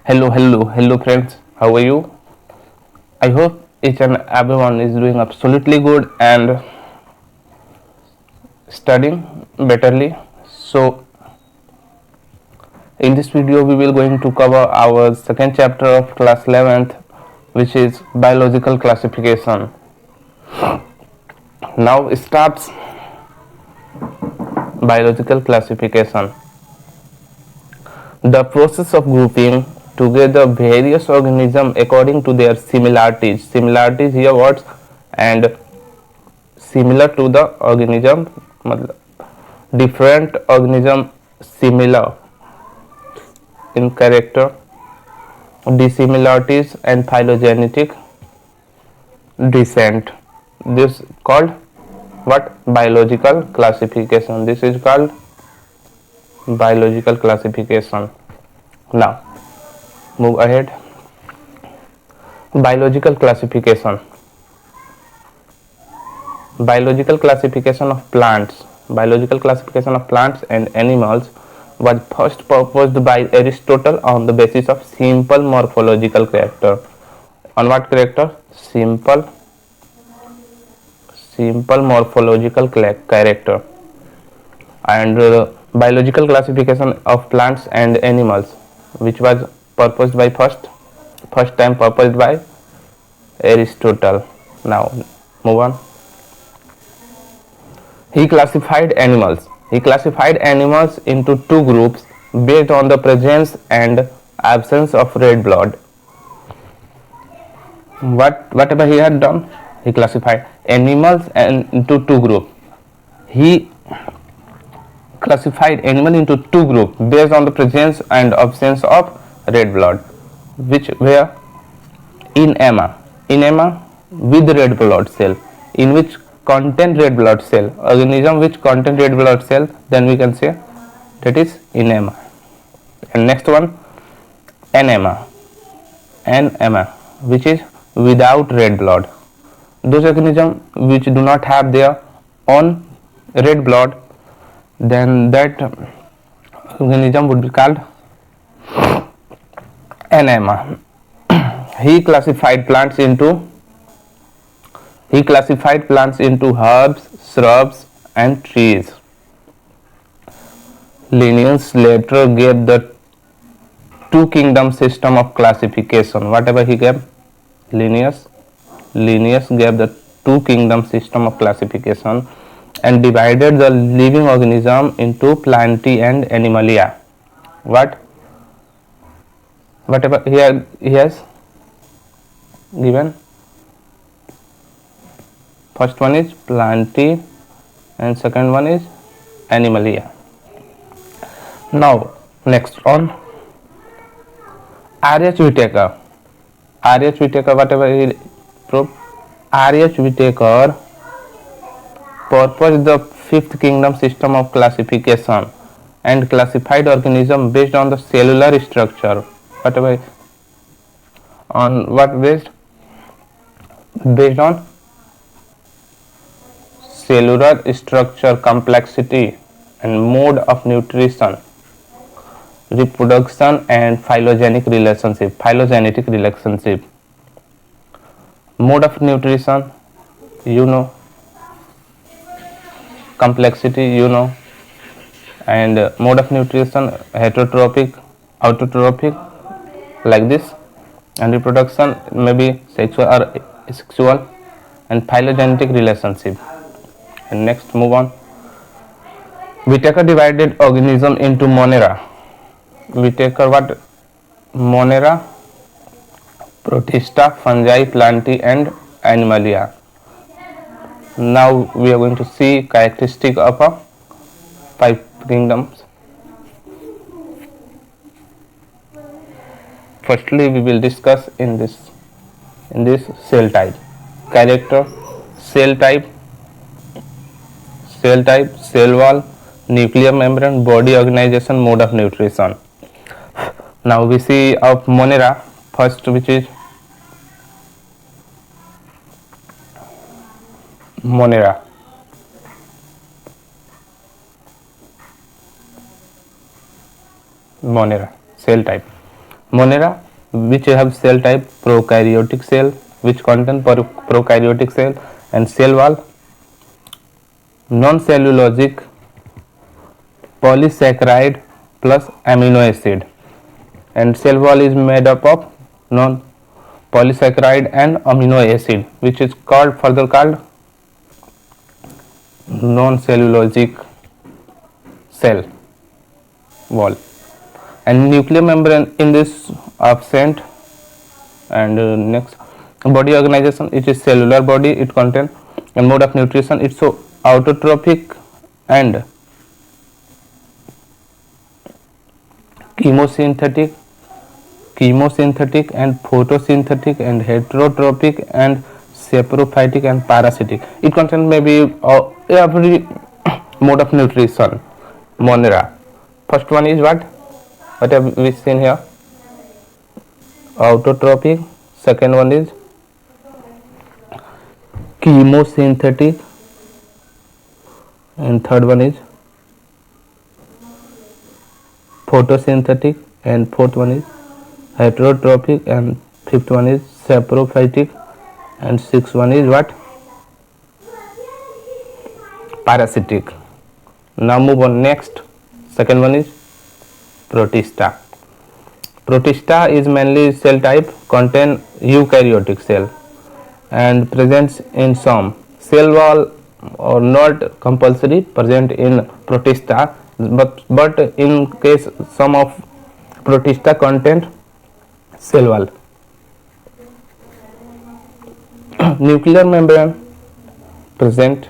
Hello friends, how are you? I hope each and everyone is doing absolutely good and studying betterly. So in this video we will going to cover our second chapter of class 11th, which is biological classification. Now starts biological classification. The process of grouping together various organisms according to their similarities. Similarities here words and similar to the organism, different organism similar in character, dissimilarities and phylogenetic descent. This called what? Biological classification. This is called biological classification. Now move ahead. Biological classification. Biological classification of plants. Biological classification of plants and animals was first proposed by Aristotle on the basis of simple morphological character. On what character? Simple morphological character. And biological classification of plants and animals, which was proposed by first time proposed by Aristotle. Now move on. He classified animals into two groups based on the presence and absence of red blood. Whatever he had done, he classified animals into two groups. He classified animals into two groups based on the presence and absence of red blood, which were enema with red blood cell, in which contain red blood cell, organism which contain red blood cell, then we can say that is enema. And next one, anema, which is without red blood. Those organisms which do not have their own red blood, then that organism would be called anema. He classified plants into herbs, shrubs and trees. Linnaeus later gave the two kingdom system of classification. Whatever he gave, Linnaeus gave the two kingdom system of classification and divided the living organism into Plantae and Animalia. Whatever he has given, first one is Plantae and second one is Animalia. Now next on R.H. Whitaker, whatever he proved, R.H. Whitaker proposed the fifth kingdom system of classification and classified organism based on the cellular structure. Whatever on what based on cellular structure, complexity and mode of nutrition, reproduction and phylogenetic relationship. Mode of nutrition, you know, complexity, you know, and mode of nutrition, heterotrophic, autotrophic, like this, and reproduction maybe sexual or asexual, and phylogenetic relationship. And next move on. Whitaker divided organism into Monera. Monera, Protista, Fungi, Plantae and Animalia. Now we are going to see characteristic of a five kingdoms. Firstly, we will discuss in this cell type. Character, cell type, cell wall, nuclear membrane, body organization, mode of nutrition. Now we see of Monera first, which is Monera. Cell type. Monera, which have cell type prokaryotic cell, which contain prokaryotic cell, and cell wall, non-cellulosic polysaccharide plus amino acid, and cell wall is made up of non polysaccharide and amino acid, which is further called non-cellulosic cell wall. And nuclear membrane in this absent. And next, body organization, it is cellular body, it contains, and mode of nutrition, it's so autotrophic and chemosynthetic and photosynthetic and heterotrophic and saprophytic and parasitic. It contains maybe every mode of nutrition. Monera. First one is what have we seen here? Autotrophic. Second one is chemosynthetic, and third one is photosynthetic, and fourth one is heterotrophic, and fifth one is saprophytic, and sixth one is what? Parasitic. Now move on next. Second one is Protista. Protista is mainly cell type contain eukaryotic cell and presents in some cell wall or not compulsory present in Protista, but in case some of Protista content cell wall. Nuclear membrane present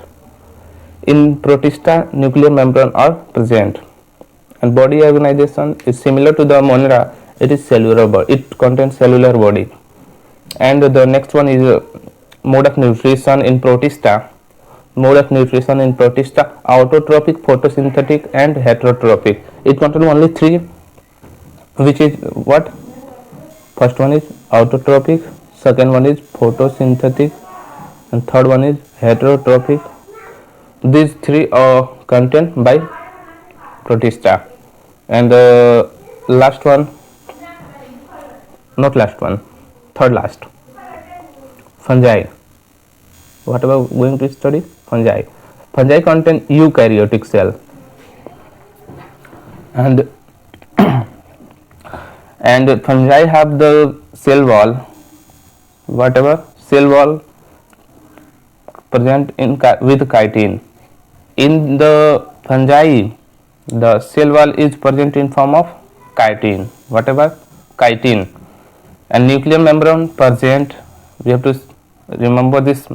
in Protista, nuclear membrane are present, and body organization is similar to the Monera. It is cellular body, it contains cellular body. And the next one is mode of nutrition in Protista. Mode of nutrition in Protista: autotrophic, photosynthetic, and heterotrophic. It contains only three, which is what? First one is autotrophic, second one is photosynthetic, and third one is heterotrophic. These three are contained by Protista. And the last one, not last one, third last, fungi. What are we going to study? Fungi. Fungi contain eukaryotic cell, and and fungi have the cell wall, whatever cell wall present in with chitin. In the fungi, the cell wall is present in form of chitin, whatever chitin, and nuclear membrane present. We have to remember this.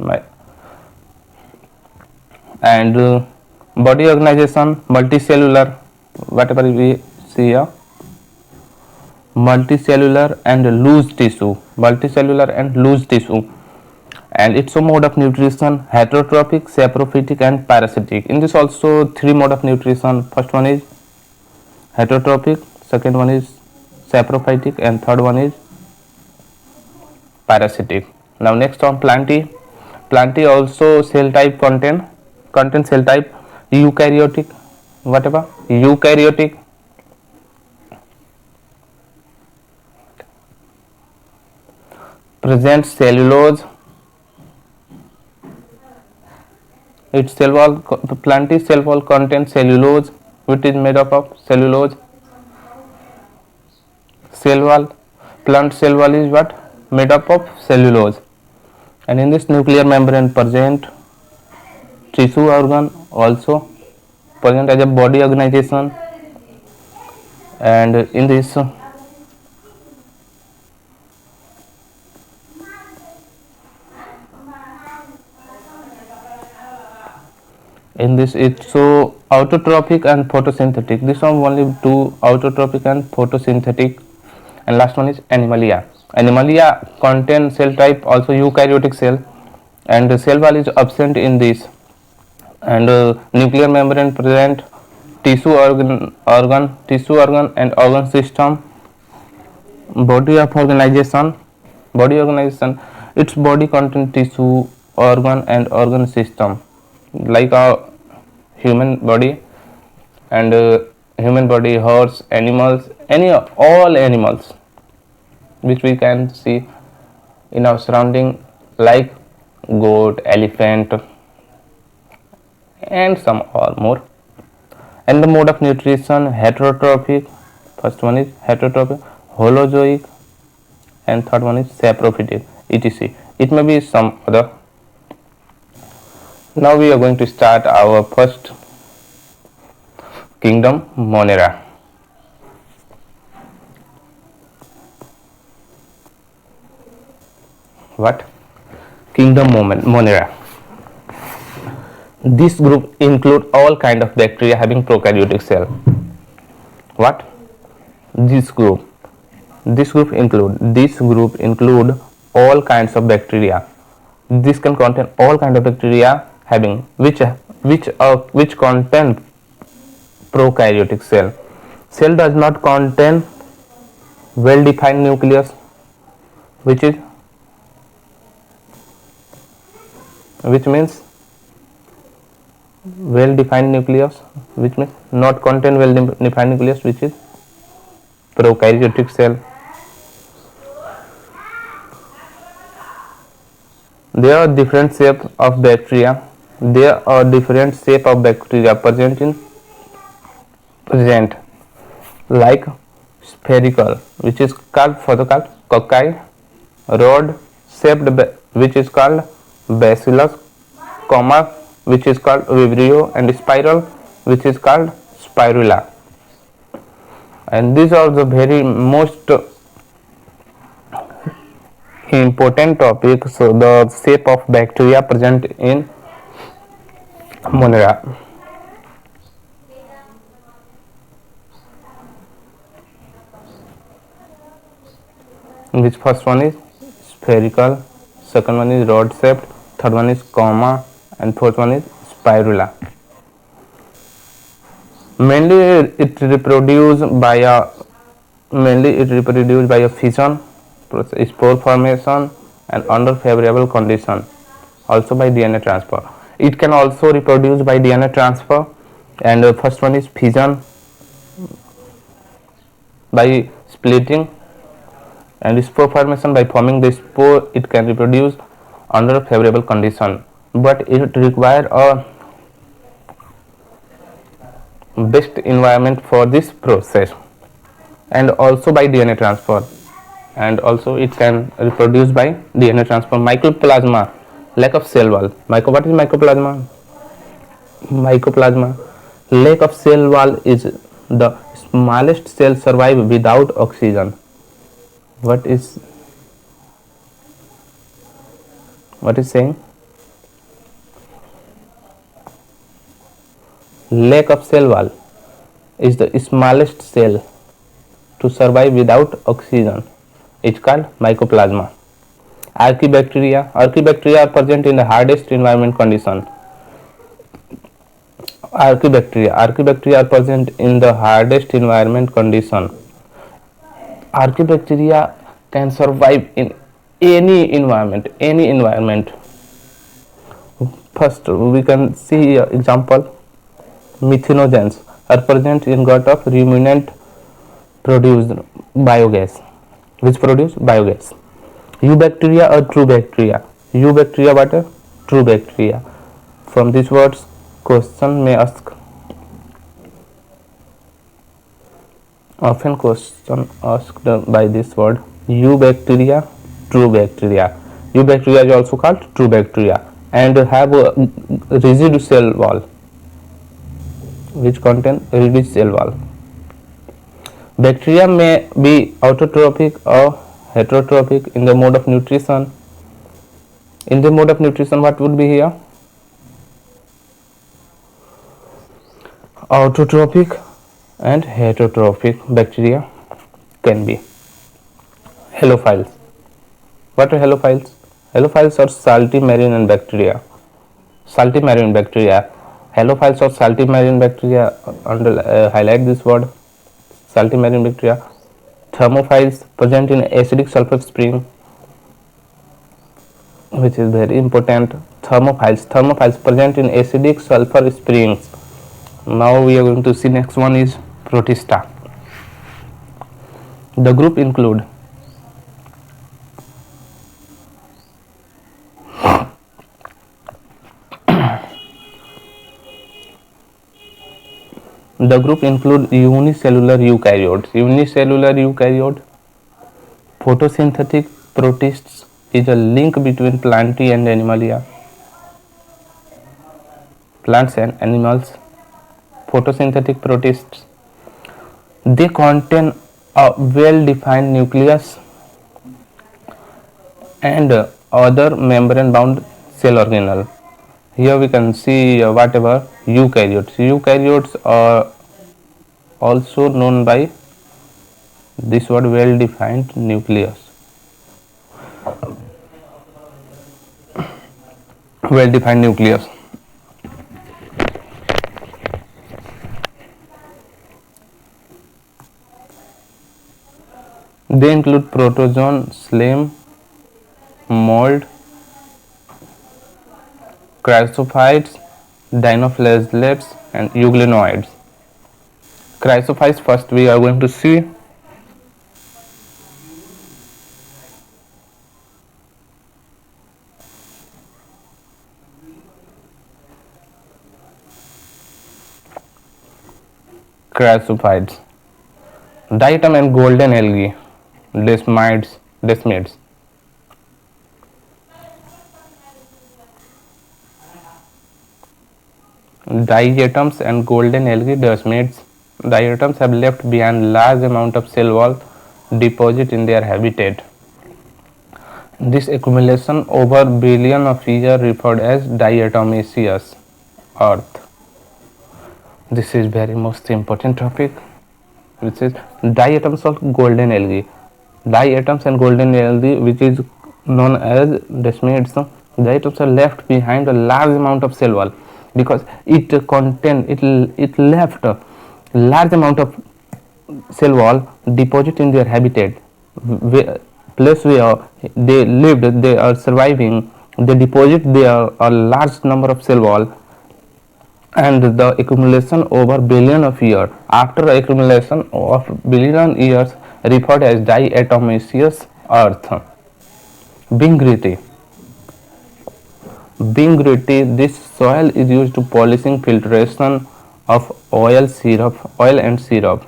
And body organization, multicellular, whatever we see here, multicellular and loose tissue, and its mode of nutrition: heterotrophic, saprophytic, and parasitic. In this also three mode of nutrition. First one is heterotrophic, second one is saprophytic, and third one is parasitic. Now next on Plantae. Plantae also cell type contain cell type eukaryotic, whatever eukaryotic, present cellulose. Its cell wall, Plantae cell wall contains cellulose, which is made up of cellulose. Cell wall, plant cell wall is what? Made up of cellulose. And in this nuclear membrane present tissue organ also present as a body organization. And in this it's so autotrophic and photosynthetic. This one only two, autotrophic and photosynthetic. And last one is Animalia. Animalia contain cell type also eukaryotic cell, and the cell wall is absent in this. And nuclear membrane present tissue organ and organ system. Body of organization, its body contain tissue, organ, and organ system, like a human body. And human body, horse, animals, all animals, which we can see in our surrounding, like goat, elephant, and some or more. And the mode of nutrition, heterotrophic. First one is heterotrophic, holozoic, and third one is saprophytic, etc. It may be some other. Now we are going to start our first kingdom, Monera. What? Kingdom Monera. This group include all kind of bacteria having prokaryotic cell. What? This group include all kinds of bacteria. This can contain all kind of bacteria having which contain prokaryotic cell. Cell does not contain well defined nucleus, which means well defined nucleus, which means not contain well defined nucleus, which is prokaryotic cell. There are different shapes of bacteria. Present, like spherical, which is called cocci, rod shaped, which is called bacillus, comma, which is called vibrio, and spiral, which is called spirula. And these are the very most important topics. So the shape of bacteria present in Monera. Which first one is spherical, second one is rod shaped, third one is comma, and fourth one is spirula. Mainly it reproduced by a fission, spore formation, and under favorable condition, also by DNA transfer. It can also reproduce by DNA transfer, and the first one is fission by splitting, and spore formation by forming the spore. It can reproduce under a favorable condition, but it requires a best environment for this process, and also by DNA transfer, and also it can reproduce by DNA transfer. Mycoplasma, lack of cell wall. What is mycoplasma? Lack of cell wall is the smallest cell survive without oxygen. What is saying? Lack of cell wall is the smallest cell to survive without oxygen. It's called mycoplasma. Archaebacteria are present in the hardest environment condition. Archaebacteria are present in the hardest environment condition. Archaebacteria can survive in any environment. First, we can see example. Methanogens are present in gut of ruminant produced biogas, which produce biogas. Eubacteria are true bacteria. Eubacteria, what are true bacteria? From these words, question may ask. Often question asked by this word, eubacteria, true bacteria. Eubacteria is also called true bacteria and have a rigid cell wall, which contain rigid cell wall. Bacteria may be autotrophic or heterotrophic in the mode of nutrition. In the mode of nutrition, what would be here? Autotrophic and heterotrophic bacteria can be. Halophiles. What are halophiles? Halophiles are salty marine bacteria. Halophiles or salty marine bacteria, highlight this word, salty marine bacteria. Thermophiles present in acidic sulfur spring, which is very important. Thermophiles present in acidic sulfur springs. Now we are going to see next one is Protista. The group include The group include unicellular eukaryotes. Unicellular eukaryote, photosynthetic protists is a link between Plantae and Animalia. Plants and animals, photosynthetic protists. They contain a well-defined nucleus and other membrane-bound cell organelle. Here we can see whatever eukaryotes. Eukaryotes are also known by this word, well-defined nucleus. Well-defined nucleus. They include protozoan, slime, mold, chrysophytes, dinoflagellates and euglenoids. Chrysophytes first we are going to see. Chrysophytes, diatom and golden algae, desmides. Diatoms and golden algae desmides. Diatoms have left behind large amount of cell wall deposit in their habitat. This accumulation over billion of years referred as diatomaceous earth. This is very most important topic, which is diatoms of golden algae. Diatoms and golden algae, which is known as desmides, diatoms are left behind a large amount of cell wall because it left a large amount of cell wall deposit in their habitat, place where they lived, they are surviving, they deposit there a large number of cell wall, and the accumulation over billion of years. After accumulation of billion years referred as diatomaceous earth. Being gritty. This soil is used to polishing filtration of oil and syrup.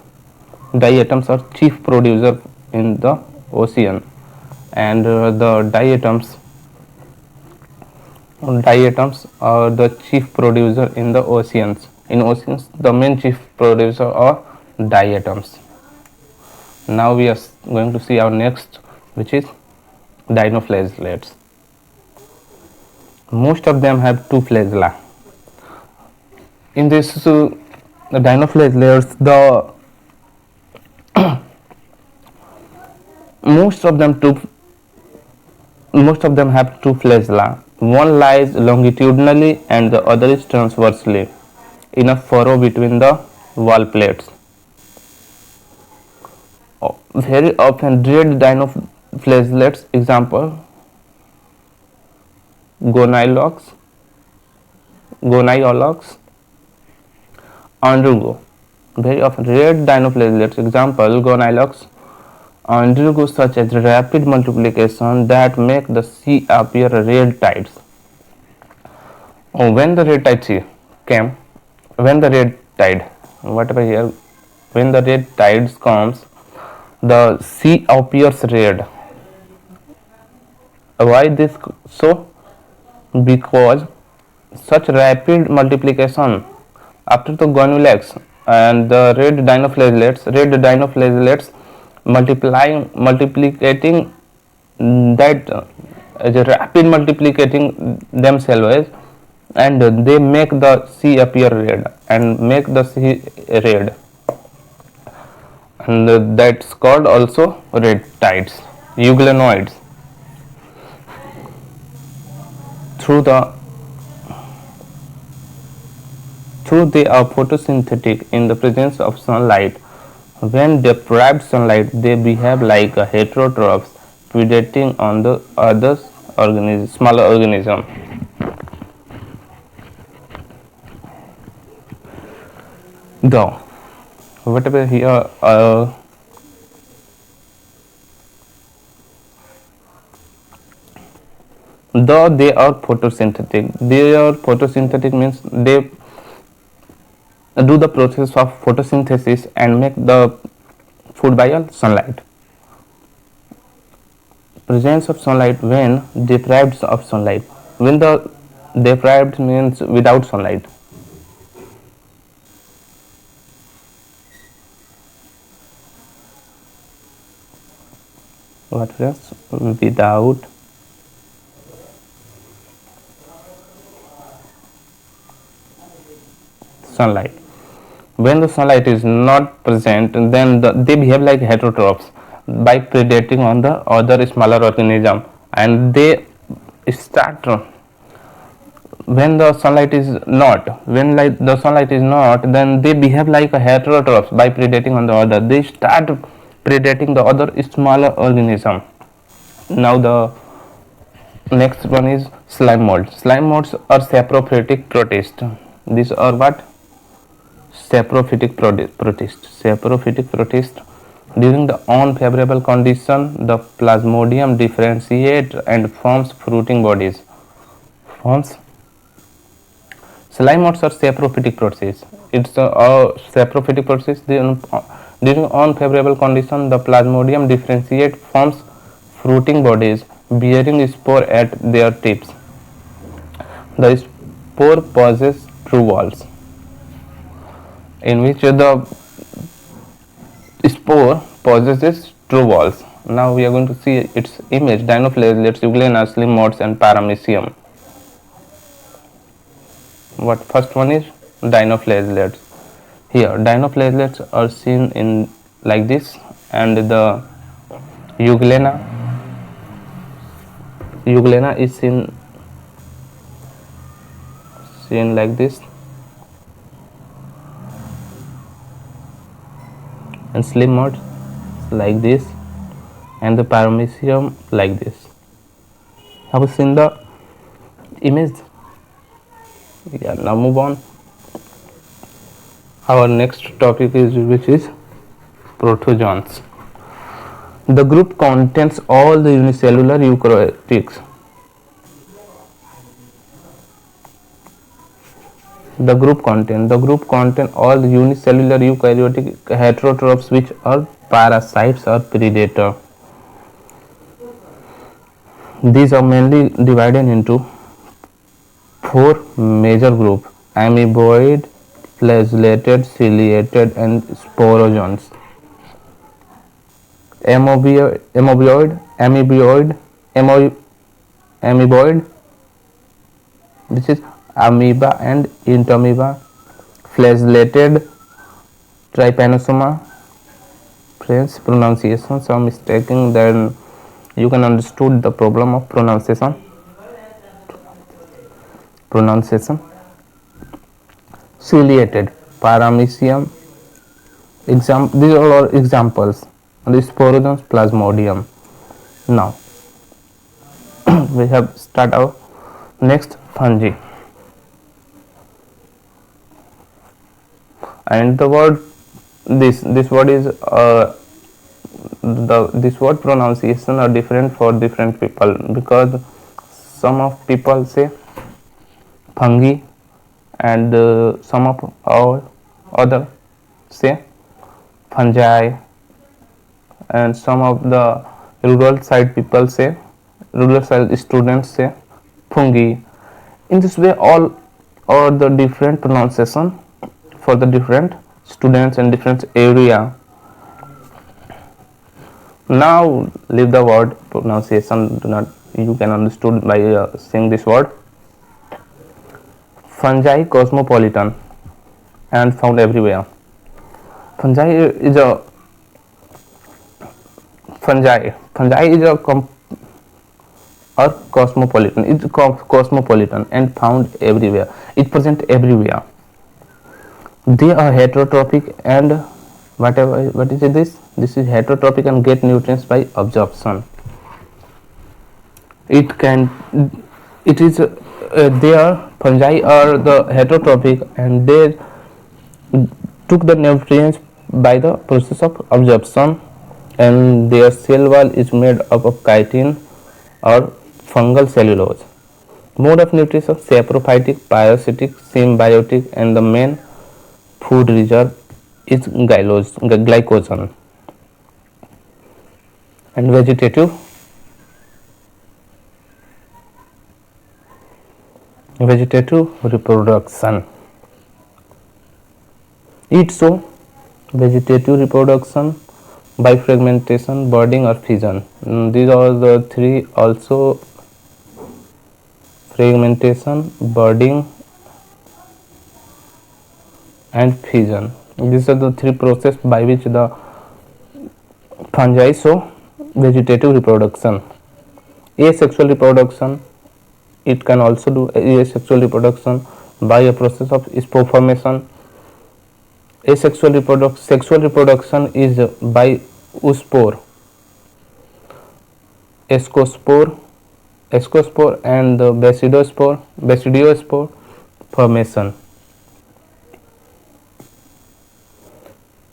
Diatoms are chief producer in the ocean, and the diatoms are the chief producer in the oceans. In oceans, the main chief producer are diatoms. Now we are going to see our next, which is dinoflagellates. Most of them have two flagella. In this the dinoflagellates, most of them have two flagella. One lies longitudinally and the other is transversely in a furrow between the wall plates. Very often red dinoflagellates, example Goniolox undergo. Very often red dinoflagellates, example Goniolox, undergo such as rapid multiplication that make the sea appear red tides. When the red tide comes, the sea appears red. Why this so? Because such rapid multiplication after the Goniolox and the red dinoflagellates multiplicating that rapid multiplicating themselves, and they make the sea appear red and make the sea red, and that's called also red tides. Euglenoids, through they are photosynthetic in the presence of sunlight. When deprived sunlight, they behave like a heterotrophs, predating on the other smaller organism. Though whatever here though they are photosynthetic. They are photosynthetic means do the process of photosynthesis and make the food by sunlight. Presence of sunlight when deprived of sunlight. When the deprived means without sunlight. What else? Without sunlight. When the sunlight is not present, then they behave like heterotrophs by predating on the other smaller organism, and they start when the sunlight is not. The sunlight is not, then they behave like heterotrophs by predating on the other. They start predating the other smaller organism. Now the next one is slime molds. Slime molds are saprophytic protists. These are what? Saprophytic protists. Saprophytic protists. During the unfavorable condition, the plasmodium differentiates and forms fruiting bodies. Slime mods are saprophytic protists. It's a saprophytic process. During unfavorable condition, the plasmodium differentiates, forms fruiting bodies bearing spore at their tips. The spore possesses true walls, in which the spore possesses true walls. Now we are going to see its image: dinoflagellates, euglena, slim mods, and paramecium. What first one is dinoflagellates. Here dinoflagellates are seen in like this, and the euglena is seen like this, and slim mods like this, and the paramecium like this. Have you seen the image? Yeah, now move on. Our next topic is protozoans. The group contains all the unicellular eukaryotes. The group contains all the unicellular eukaryotic heterotrophs which are parasites or predator. These are mainly divided into 4 major groups: amoeboid, flagellated, ciliated, and sporozoans. Amoeboid, this is amoeba and entamoeba. Flagellated, trypanosoma. Friends, pronunciation, some mistaking, then you can understood the problem of pronunciation. Ciliated, paramecium. These are all examples. The sporozoans, plasmodium. Now we have start our next fungi, and the word this word is this word pronunciation are different for different people, because some of people say fungi and some of our other say fungi, and some of the rural side students say fungi. In this way, all are the different pronunciation for the different students in different area. Now leave the word pronunciation, you can understood by saying this word. Fungi cosmopolitan and found everywhere. Fungi is a cosmopolitan. It's cosmopolitan and found everywhere. It present everywhere. They are heterotrophic and what is this? This is heterotrophic and get nutrients by absorption. Fungi are the heterotrophic and they took the nutrients by the process of absorption, and their cell wall is made up of chitin or fungal cellulose. Mode of nutrition: saprophytic, parasitic, symbiotic, and the main food reserve is glycogen. And vegetative reproduction. It so vegetative reproduction by fragmentation, budding or fission. These are the three also: fragmentation, budding and fission. These are the three processes by which the fungi show vegetative reproduction. Asexual reproduction, it can also do asexual reproduction by a process of spore formation. Sexual reproduction is by oospore, ascospore and the basidiospore formation.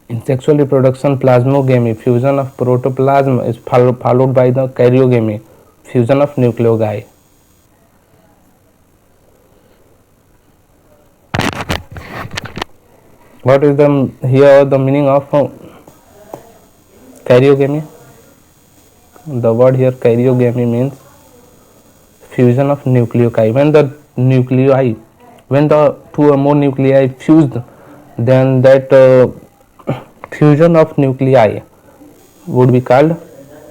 In sexual reproduction, plasmogamy, fusion of protoplasm, is followed by the karyogamy, fusion of nucleoli. What is the meaning of karyogamy? The word here karyogamy means fusion of nuclei. When the two or more nuclei fused, then that fusion of nuclei would be called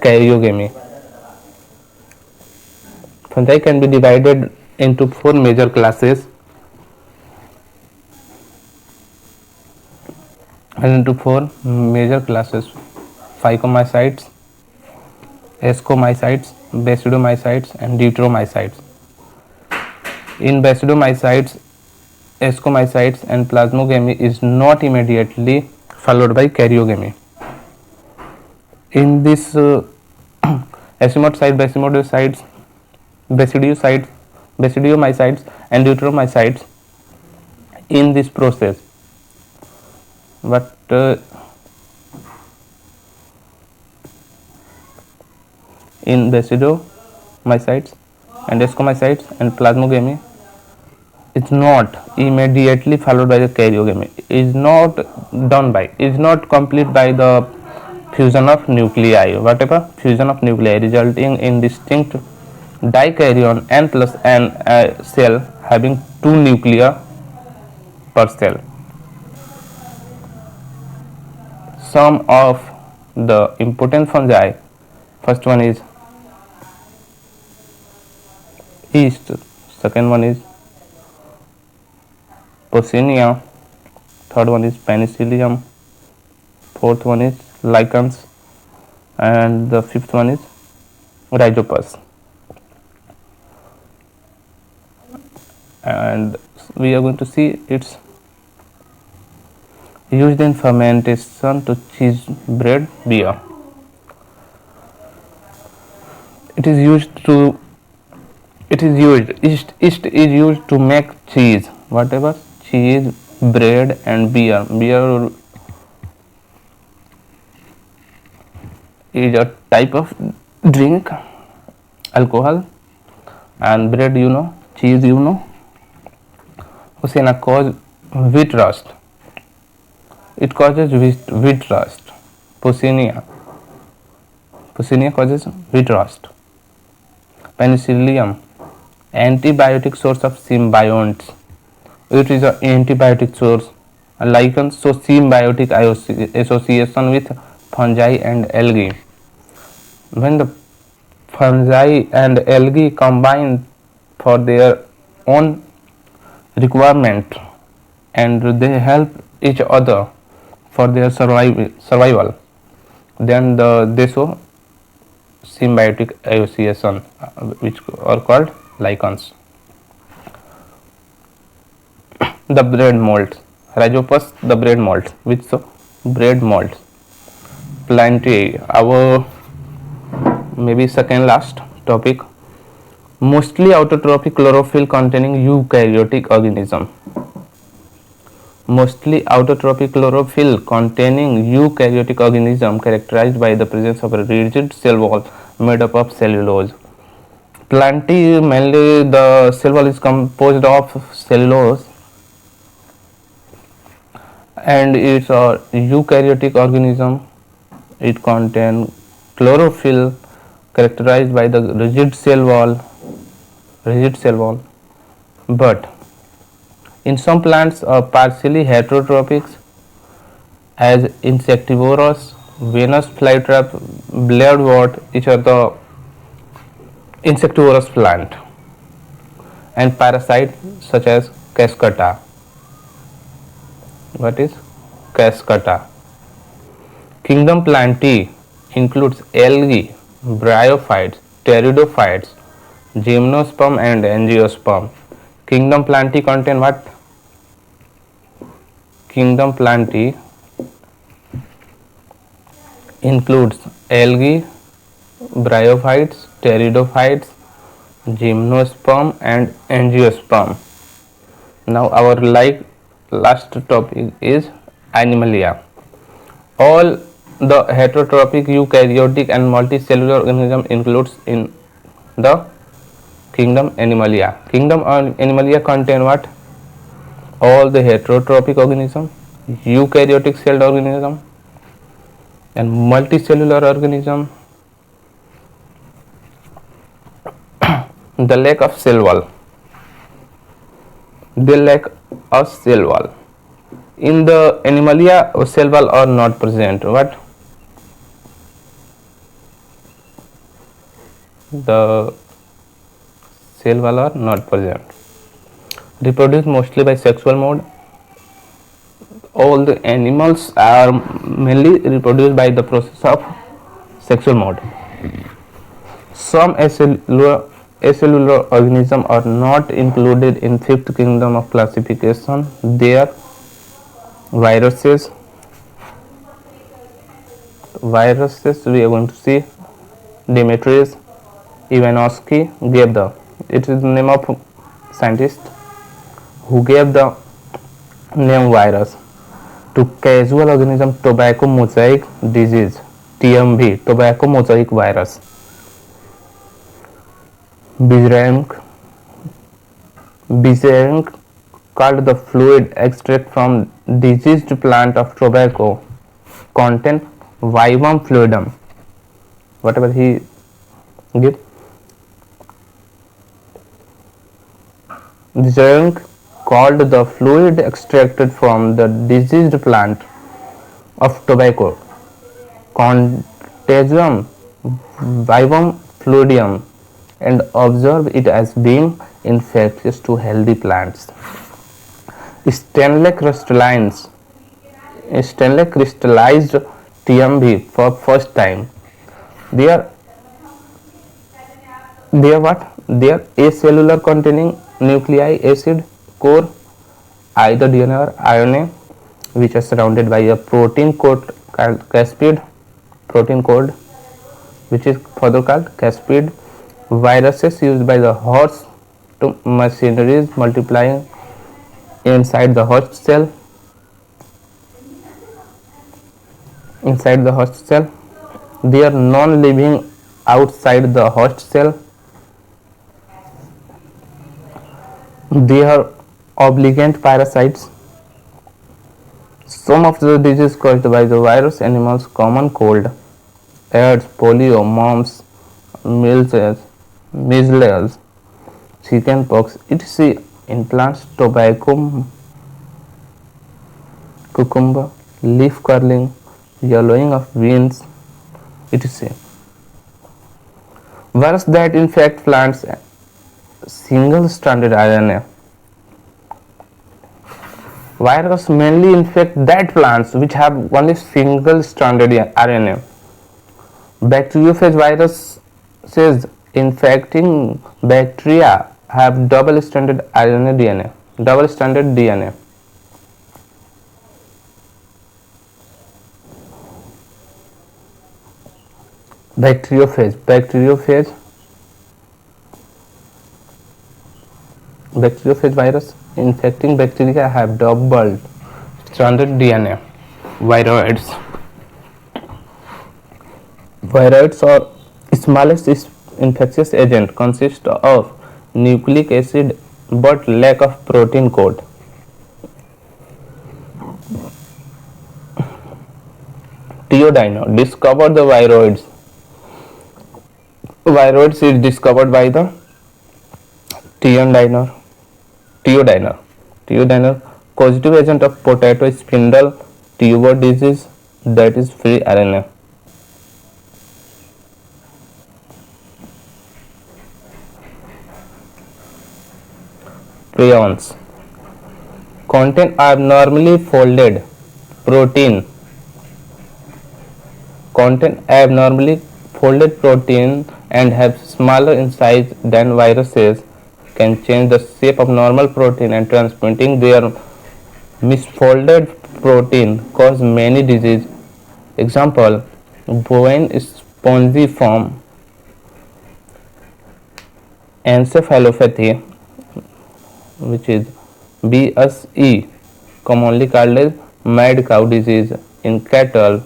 karyogamy. Fungi can be divided into four major classes. Phycomycetes, ascomycetes, basidiomycetes and deuteromycetes. In basidiomycetes, ascomycetes and plasmogamy is not immediately followed by karyogamy. In this basidiomycetes and deuteromycetes, in this process, but in basidiomycetes and ascomycetes and plasmogamy, it's not immediately followed by the karyogamy. Is not complete by the fusion of nuclei. Whatever fusion of nuclei resulting in distinct dikaryon n plus n cell having two nuclei per cell. Some of the important fungi, first one is yeast, second one is Porcinia, third one is Penicillium, fourth one is lichens, and the fifth one is Rhizopus. And we are going to see its used in fermentation to cheese, bread, beer. Yeast is used to make cheese, whatever cheese, bread and beer. Beer is a type of drink, alcohol, and bread cheese Hosena cause wheat rust. It causes wheat rust. Porcinia causes wheat rust. Penicillium, antibiotic source of symbionts. It is an antibiotic source. Lichens show symbiotic association with fungi and algae. When the fungi and algae combine for their own requirement and they help each other for their survival, then they show symbiotic association, which are called lichens. The bread molds, Rhizopus, the bread molds, which show bread molds. Plantae, our maybe second last topic, mostly autotrophic chlorophyll containing eukaryotic organism. Mostly autotrophic chlorophyll containing eukaryotic organism characterized by the presence of a rigid cell wall made up of cellulose. Plantae, mainly the cell wall is composed of cellulose, and it's a eukaryotic organism. It contains chlorophyll characterized by the rigid cell wall. But in some plants are partially heterotrophic as insectivorous, Venus flytrap, blairwort, which are the insectivorous plant, and parasites such as cascata. What is cascata? Kingdom Plantae includes algae, bryophytes, pteridophytes, gymnosperm and angiosperm. Kingdom Plantae contain what? Kingdom Plantae includes algae, bryophytes, pteridophytes, gymnosperm and angiosperm. Now our last topic is Animalia. All the heterotrophic, eukaryotic and multicellular organism includes in the kingdom Animalia. Kingdom Animalia contain what? All the heterotrophic organism, eukaryotic celled organism and multicellular organism. The lack of cell wall. They lack a cell wall. In the Animalia, cell wall are not present. What? The cell wall are not present. Reproduce mostly by sexual mode. All the animals are mainly reproduced by the process of sexual mode. Some acellular organisms are not included in fifth kingdom of classification. They are viruses. Viruses we are going to see. Demetrius Ivanovsky gave it is the name of scientist who gave the name virus to casual organism tobacco mosaic disease TMV, tobacco mosaic virus. Bizarre called the fluid extract from diseased plant of tobacco contain vivum fluidum. Whatever he give. Bizarre called the fluid extracted from the diseased plant of tobacco contagium vivum fluidum and observe it as being infectious to healthy plants. Stanley crystallized TMV for first time. They are what? They are acellular containing nuclei acid core, either DNA or RNA, which are surrounded by a protein code called caspid, which is further called caspid. Viruses used by the host to machineries multiplying inside the host cell. They are non-living outside the host cell. They are obligate parasites. Some of the diseases caused by the virus animals, common cold, AIDS, polio, mumps, measles, chickenpox, etc. In plants, tobacco, cucumber, leaf curling, yellowing of beans, etc. Virus that infect plants single-stranded RNA. Virus mainly infect that plants which have only single-stranded RNA. Bacteriophage viruses infecting bacteria have double-stranded DNA. Bacteriophage virus infecting bacteria have double-stranded DNA. Viroids are smallest infectious agent, consist of nucleic acid but lack of protein code. Duodenum discovered the viroids. Viroids is discovered by the Teodiner. Teodiner. Teodiner, causative agent of potato spindle tuber disease, that is free RNA. Prions contain abnormally folded protein. Contain abnormally folded protein and have smaller in size than viruses. Can change the shape of normal protein and transmitting their misfolded protein cause many diseases. Example: bovine spongiform encephalopathy, which is BSE, commonly called as mad cow disease in cattle,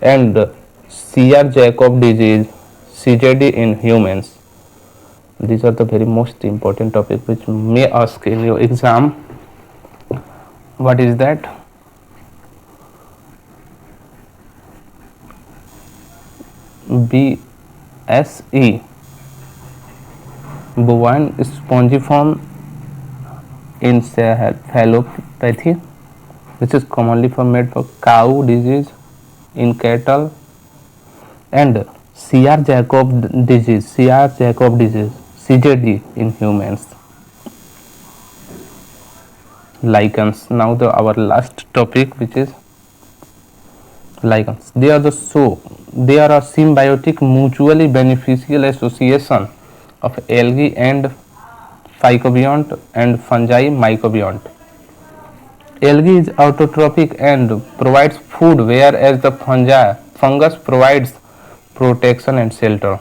and Jacob disease CJD in humans. These are the very most important topic which may ask in your exam. What is that? BSE, bovine spongiform encephalopathy, which is commonly made for cow disease in cattle, and Jacob disease CJD in humans. Lichens. Now our last topic, which is lichens. They are a symbiotic mutually beneficial association of algae and phycobionts and fungi mycobionts. Algae is autotrophic and provides food, whereas the fungus provides protection and shelter.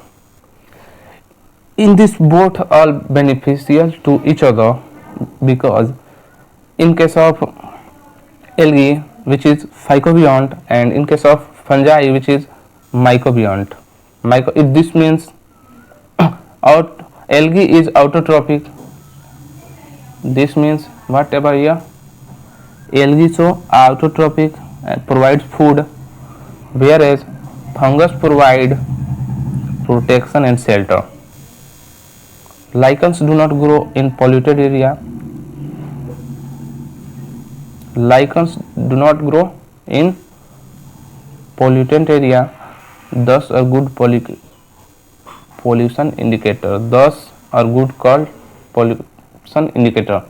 In this, both are beneficial to each other, because in case of algae, which is phycobiont, and in case of fungi, which is mycobiont. This means algae is autotrophic. This means whatever here, algae so autotrophic and provides food, whereas fungus provide protection and shelter. Lichens do not grow in polluted area. Lichens do not grow in pollutant area, thus a good pollution indicator. Thus are good called pollution indicator,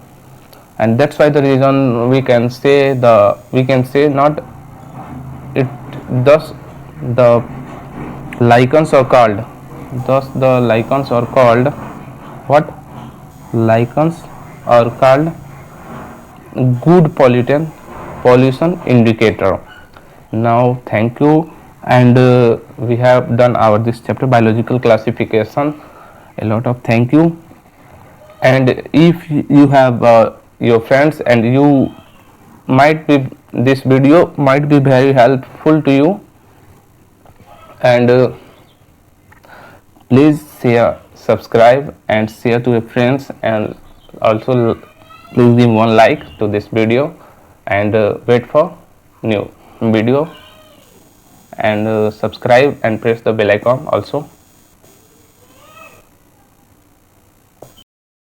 and that's why the reason we can say not it. Thus the lichens are called. What? Lichens are called good pollution indicator. Now thank you, and we have done our this chapter biological classification. A lot of thank you, and if you have your friends and you might be, this video might be very helpful to you, and please share, subscribe and share to your friends, and also please give one like to this video, and wait for new video, and subscribe and press the bell icon also.